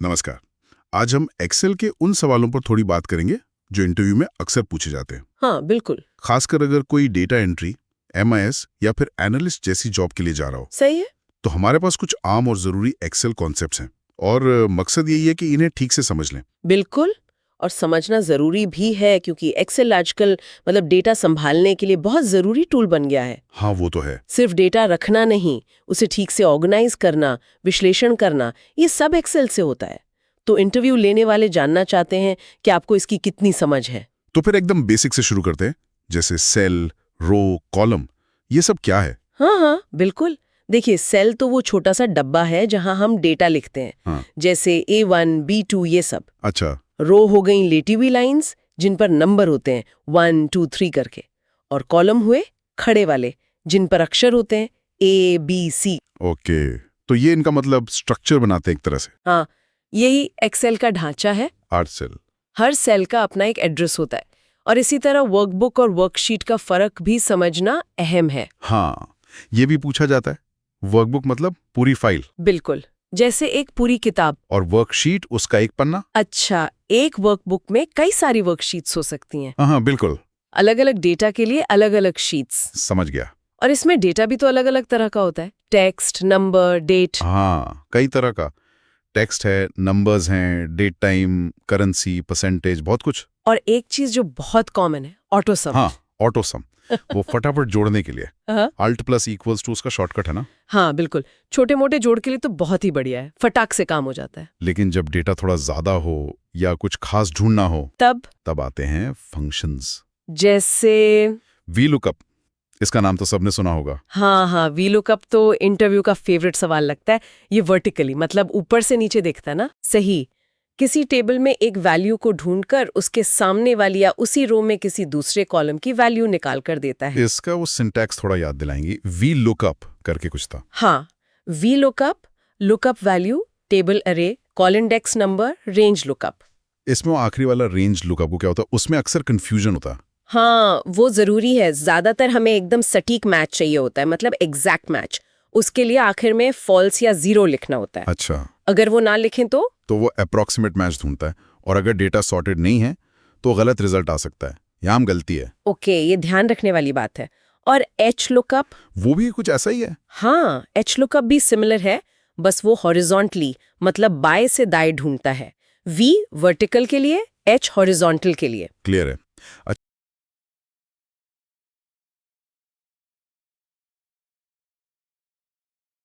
नमस्कार। आज हम एक्सेल के उन सवालों पर थोड़ी बात करेंगे जो इंटरव्यू में अक्सर पूछे जाते हैं। हाँ बिल्कुल खासकर अगर कोई डेटा एंट्री, MIS या फिर एनालिस्ट जैसी जॉब के लिए जा रहा हो, सही है। तो हमारे पास कुछ आम और जरूरी एक्सेल कॉन्सेप्ट्स हैं और मकसद यही है कि इन्हें ठीक से समझ लें। बिल्कुल, और समझना जरूरी भी है क्योंकि एक्सेल आजकल डेटा संभालने के लिए बहुत जरूरी टूल बन गया है। हाँ, वो तो है। सिर्फ डेटा रखना नहीं, उसे ठीक से ऑर्गेनाइज करना, विश्लेषण करना, ये सब एक्सेल से होता है। तो इंटरव्यू लेने वाले जानना चाहते हैं कि आपको इसकी कितनी समझ है। तो फिर एकदम बेसिक से शुरू करते हैं, जैसे सेल, रो, कॉलम, ये सब क्या है? हाँ बिल्कुल। देखिए, सेल तो वो छोटा सा डब्बा है जहां हम डेटा लिखते हैं। हाँ। जैसे A1, B2 ये सब। अच्छा। रो हो गई लेटी हुई लाइंस जिन पर नंबर होते हैं 1, 2, 3 करके, और कॉलम हुए खड़े वाले जिन पर अक्षर होते हैं A, B, C। ओके, तो ये इनका मतलब स्ट्रक्चर बनाते हैं एक तरह से। हाँ, यही एक्सेल का ढांचा है। 8 सेल। हर सेल का अपना एक एड्रेस होता है, और इसी तरह वर्कबुक और वर्कशीट का फर्क भी समझना अहम है। हाँ, ये भी पूछा जाता है। वर्कबुक मतलब पूरी फाइल, बिल्कुल, जैसे एक पूरी किताब। और वर्कशीट उसका एक पन्ना। अच्छा, एक वर्कबुक में कई सारी वर्कशीट्स हो सकती हैं। हाँ बिल्कुल, अलग अलग डेटा के लिए अलग अलग शीट्स। समझ गया। और इसमें डेटा भी तो अलग अलग तरह का होता है, टेक्स्ट, नंबर, डेट। हाँ, कई तरह का टेक्स्ट है, नंबर्स हैं, डेट, टाइम, करेंसी, परसेंटेज, बहुत कुछ। और एक चीज जो बहुत कॉमन है, ऑटो सम। हाँ, ऑटो सम, वो फटाफट जोड़ने के लिए। हाँ। Alt + = उसका शॉर्टकट है ना। हाँ बिल्कुल, छोटे मोटे जोड़ के लिए तो बहुत ही बढ़िया है, फटाक से काम हो जाता है। लेकिन जब डेटा थोड़ा ज्यादा हो या कुछ खास ढूंढना हो, तब आते हैं फंक्शंस। जैसे VLOOKUP, इसका नाम तो सबने सुना होगा। हाँ, VLOOKUP तो इंटरव्यू का फेवरेट सवाल लगता है। ये वर्टिकली मतलब ऊपर से नीचे देखता है ना। सही, किसी टेबल में एक वैल्यू को ढूंढकर उसके सामने वाली या उसी रो में किसी दूसरे कॉलम की वैल्यू निकाल कर देता है। इसका वो सिंटैक्स थोड़ा याद दिलाएंगी। VLOOKUP करके कुछ था। हाँ, VLOOKUP, लुकअप वैल्यू, टेबल अरे, call index number, range lookup. इसमें वो आखिरी वाला रेंज लुकअप, वो क्या होता है? उसमें अक्सर कंफ्यूजन होता है। हाँ, वो जरूरी है। ज्यादातर हमें एकदम सटीक मैच चाहिए होता है, मतलब एग्जैक्ट मैच। उसके लिए आखिर में फॉल्स या 0 लिखना होता है। अच्छा, अगर वो ना लिखें तो वो अप्रोक्सीमेट मैच ढूंढता है, और अगर डेटा सॉर्टेड नहीं है तो गलत रिजल्ट आ सकता है। यहाँ गलती है। ओके, ये ध्यान रखने वाली बात है। और HLOOKUP, वो भी कुछ ऐसा ही है। हाँ, HLOOKUP भी सिमिलर है, बस वो हॉरिजॉन्टली मतलब बाएं से दाएं ढूंढता है। V वर्टिकल के लिए, H हॉरिजॉन्टल के लिए। क्लियर है।